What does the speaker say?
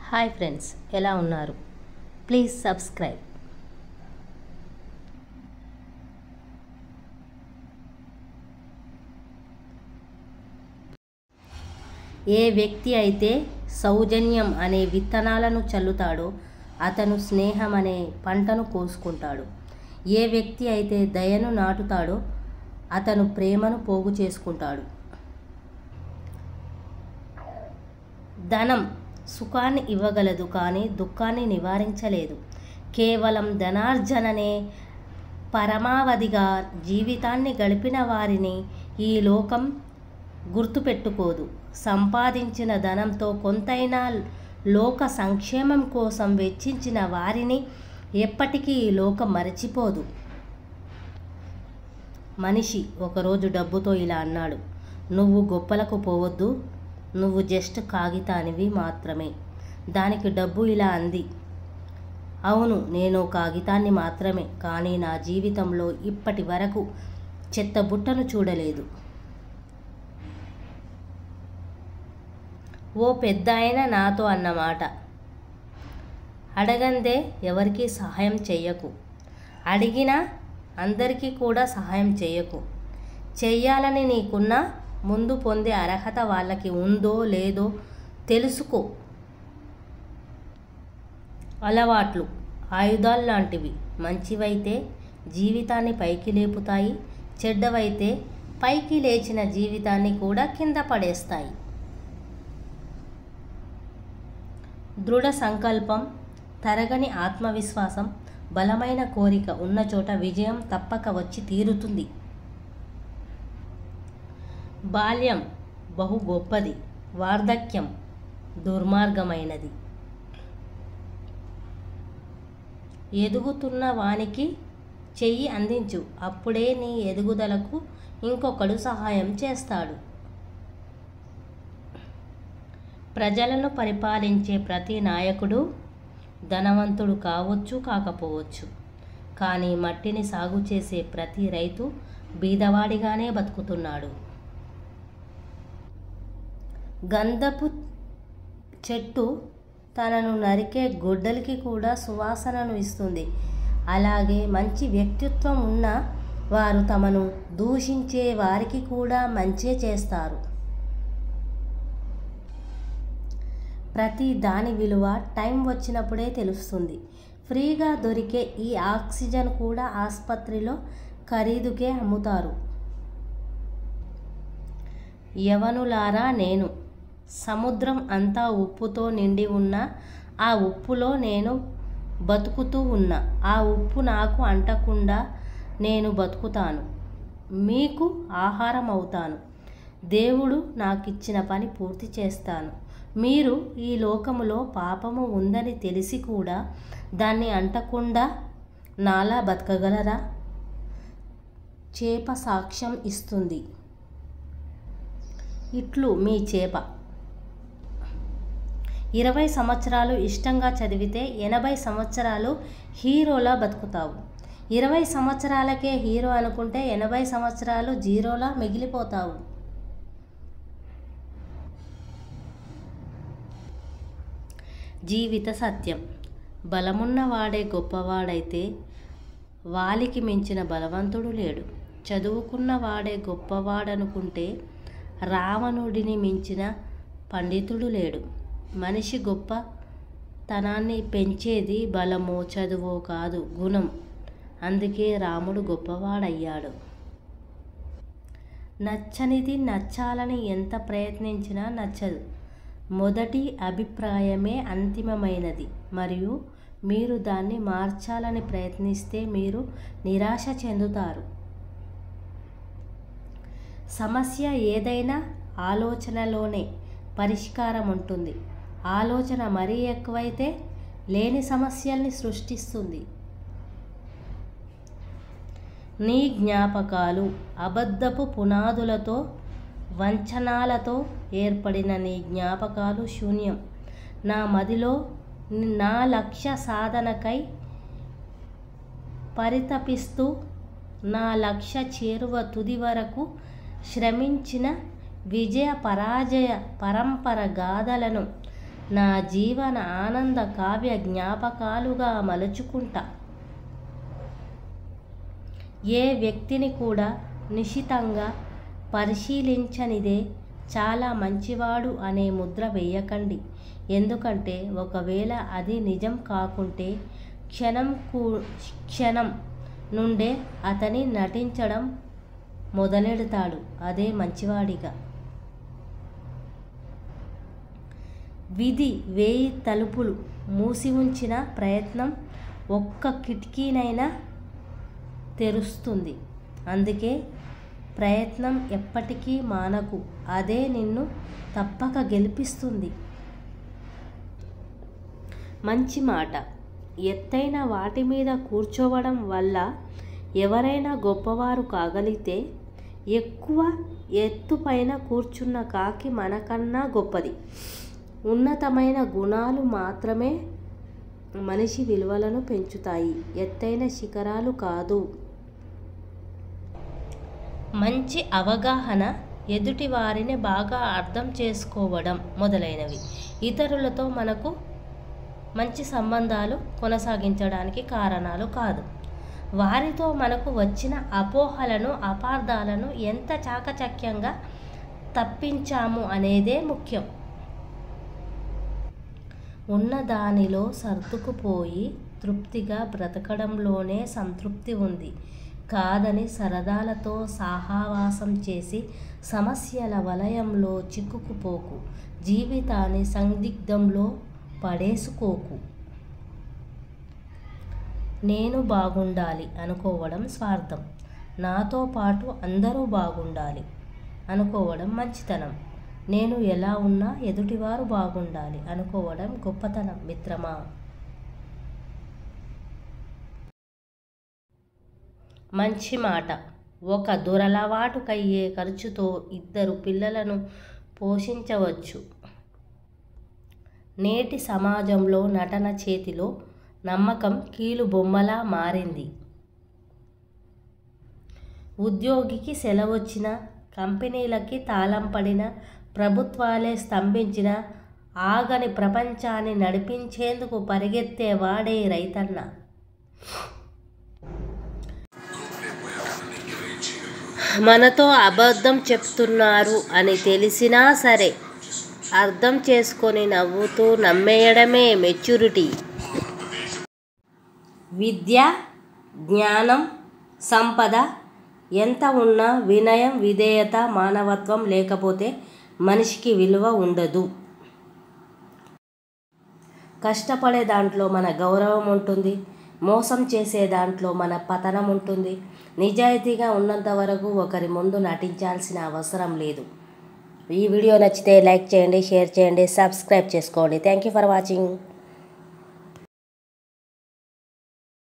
Hi friends, ఎలా ఉన్నారు? Please subscribe. ఏ వ్యక్తి అయితే సౌజన్యం అనే విత్తనాలను చల్లుతాడో అతను స్నేహం అనే పంటను కోసుకుంటాడు. ఏ వ్యక్తి అయితే దయను నాటుతాడో అతను ప్రేమను పోగు చేసుకుంటాడు. ధనం సుఖాన్ని ఇవ్వగలదు, కానీ దుఃఖాన్ని నివారించలేదు. కేవలం ధనార్జననే పరమావధిగా జీవితాన్ని గడిపిన వారిని ఈ లోకం గుర్తుపెట్టుకోదు. సంపాదించిన ధనంతో కొంతైనా లోక సంక్షేమం కోసం వెచ్చించిన వారిని ఎప్పటికీ ఈ లోకం మరచిపోదు. మనిషి ఒకరోజు డబ్బుతో ఇలా అన్నాడు: నువ్వు గొప్పలకు పోవద్దు, నువ్వు జస్ట్ కాగితానివి మాత్రమే. దానికి డబ్బు ఇలా అంది: అవును, నేను కాగితాన్ని మాత్రమే, కానీ నా జీవితంలో ఇప్పటి వరకు చెత్తబుట్టను చూడలేదు. ఓ పెద్దాయన నాతో అన్నమాట: అడగందే ఎవరికి సహాయం చెయ్యకు, అడిగినా అందరికీ కూడా సహాయం చెయ్యకు. చెయ్యాలని నీకున్నా ముందు పొందే అర్హత వాళ్ళకి ఉందో లేదో తెలుసుకో. అలవాట్లు ఆయుధాలు లాంటివి. మంచివైతే జీవితాన్ని పైకి లేపుతాయి, చెడ్డవైతే పైకి లేచిన జీవితాన్ని కూడా కింద పడేస్తాయి. దృఢ సంకల్పం, తరగని ఆత్మవిశ్వాసం, బలమైన కోరిక ఉన్న చోట విజయం తప్పక వచ్చి తీరుతుంది. బాల్యం బహు గొప్పది, వార్ధక్యం దుర్మార్గమైనది. ఎదుగుతున్న వానికి చెయ్యి అందించు, అప్పుడే నీ ఎదుగుదలకు ఇంకొకడు సహాయం చేస్తాడు. ప్రజలను పరిపాలించే ప్రతి నాయకుడు ధనవంతుడు కావచ్చు, కాకపోవచ్చు, కానీ మట్టిని సాగు చేసే ప్రతి రైతు బీదవాడిగానే బతుకుతున్నాడు. గంధపు చెట్టు తనను నరికే గొడ్డలికి కూడా సువాసనను ఇస్తుంది. అలాగే మంచి వ్యక్తిత్వం ఉన్న వారు తమను దూషించే వారికి కూడా మంచే చేస్తారు. ప్రతి దాని విలువ టైం వచ్చినప్పుడే తెలుస్తుంది. ఫ్రీగా దొరికే ఈ ఆక్సిజన్ కూడా ఆసుపత్రిలో ఖరీదుకే అమ్ముతారు. యవనులారా, నేను సముద్రం అంతా ఉప్పుతో నిండి ఉన్న ఆ ఉప్పులో నేను బతుకుతూ ఉన్నా. ఆ ఉప్పు నాకు అంటకుండా నేను బతుకుతాను, మీకు ఆహారం అవుతాను. దేవుడు నాకిచ్చిన పని పూర్తి చేస్తాను. మీరు ఈ లోకములో పాపము ఉందని తెలిసి కూడా దాన్ని అంటకుండా నాలా బతకగలరా? చేప సాక్ష్యం ఇస్తుంది. ఇట్లు మీ చేప. 20 సంవత్సరాలు ఇష్టంగా చదివితే 80 సంవత్సరాలు హీరోలా బతుకుతావు. 20 సంవత్సరాలకే హీరో అనుకుంటే 80 సంవత్సరాలు జీరోలా మిగిలిపోతావు. జీవిత సత్యం. బలమున్నవాడే గొప్పవాడైతే వాలికి మించిన బలవంతుడు లేడు. చదువుకున్నవాడే గొప్పవాడనుకుంటే రావణుడిని మించిన పండితుడు లేడు. మనిషి గొప్పతనాన్ని పెంచేది బలమో చదువో కాదు, గుణం. అందుకే రాముడు గొప్పవాడయ్యాడు. నచ్చనిది నచ్చాలని ఎంత ప్రయత్నించినా నచ్చదు. మొదటి అభిప్రాయమే అంతిమమైనది, మరియు మీరు దాన్ని మార్చాలని ప్రయత్నిస్తే మీరు నిరాశ చెందుతారు. సమస్య ఏదైనా ఆలోచనలోనే పరిష్కారం ఉంటుంది. ఆలోచన మరీ ఎక్కువైతే లేని సమస్యల్ని సృష్టిస్తుంది. నీ జ్ఞాపకాలు అబద్ధపు పునాదులతో, వంచనాలతో ఏర్పడిన నీ జ్ఞాపకాలు శూన్యం. నా మదిలో నా లక్ష్య సాధనకై పరితపిస్తూ నా లక్ష్య చేరువ తుది వరకు శ్రమించిన విజయ పరాజయ పరంపర గాథలను నా జీవన ఆనంద కావ్య జ్ఞాపకాలుగా మలుచుకుంటా. ఏ వ్యక్తిని కూడా నిశితంగా పరిశీలించనిదే చాలా మంచివాడు అనే ముద్ర వేయకండి. ఎందుకంటే ఒకవేళ అది నిజం కాకుంటే క్షణం నుండే అతని నటించడం మొదలెడతాడు. అదే మంచివాడిగా. విధి 1000 తలుపులు మూసి ఉంచిన ప్రయత్నం ఒక్క కిటికీనైనా తెరుస్తుంది. అందుకే ప్రయత్నం ఎప్పటికీ మానకు. అదే నిన్ను తప్పక గెలిపిస్తుంది. మంచి మాట. ఎత్తైన వాటి మీద కూర్చోవడం వల్ల ఎవరైనా గొప్పవారు కాగలిగితే ఎక్కువ ఎత్తుపైన కూర్చున్న కాకి మనకన్నా గొప్పది. ఉన్నతమైన గుణాలు మాత్రమే మనిషి విలువలను పెంచుతాయి, ఎత్తైన శిఖరాలు కాదు. మంచి అవగాహన, ఎదుటి వారిని బాగా అర్థం చేసుకోవడం మొదలైనవి ఇతరులతో మనకు మంచి సంబంధాలు కొనసాగించడానికి కారణాలు కాదు. వారితో మనకు వచ్చిన అపోహలను, అపార్థాలను ఎంత చాకచక్యంగా తప్పించాము అనేదే ముఖ్యం. ఉన్నదానిలో సర్దుకుపోయి తృప్తిగా బ్రతకడంలోనే సంతృప్తి ఉంది. కాదని సరదాలతో సహవాసం చేసి సమస్యల వలయంలో చిక్కుకుపోకు. జీవితాన్ని సందిగ్ధంలో పడేసుకోకు. నేను బాగుండాలి అనుకోవడం స్వార్థం. నాతో పాటు అందరూ బాగుండాలి అనుకోవడం మంచితనం. నేను ఎలా ఉన్నా ఎదుటివారు బాగుండాలి అనుకోవడం గొప్పతనం మిత్రమా. మంచి మాట. ఒక దురలవాటుకయ్యే ఖర్చుతో 2 పిల్లలను పోషించవచ్చు. నేటి సమాజంలో నటన చేతిలో నమ్మకం కీలుబొమ్మలా మారింది. ఉద్యోగికి సెలవొచ్చిన, కంపెనీలకి తాళం పడిన, ప్రభుత్వాలే స్తంభించిన ఆగని ప్రపంచాన్ని నడిపించేందుకు పరిగెత్తే వాడే రైతన్న. మనతో అబద్ధం చెప్తున్నారు అని తెలిసినా సరే అర్థం చేసుకొని నవ్వుతూ నమ్మేయడమే మెచ్యూరిటీ. విద్య, జ్ఞానం, సంపద ఎంత ఉన్నా వినయం, విధేయత, మానవత్వం లేకపోతే మనిషికి విలువ ఉండదు. కష్టపడే దాంట్లో మన గౌరవం ఉంటుంది. మోసం చేసే దాంట్లో మన పతనం ఉంటుంది. నిజాయితీగా ఉన్నంత వరకు ఒకరి ముందు నటించాల్సిన అవసరం లేదు. ఈ వీడియో నచ్చితే లైక్ చేయండి, షేర్ చేయండి, సబ్స్క్రైబ్ చేసుకోండి. Thank you for watching.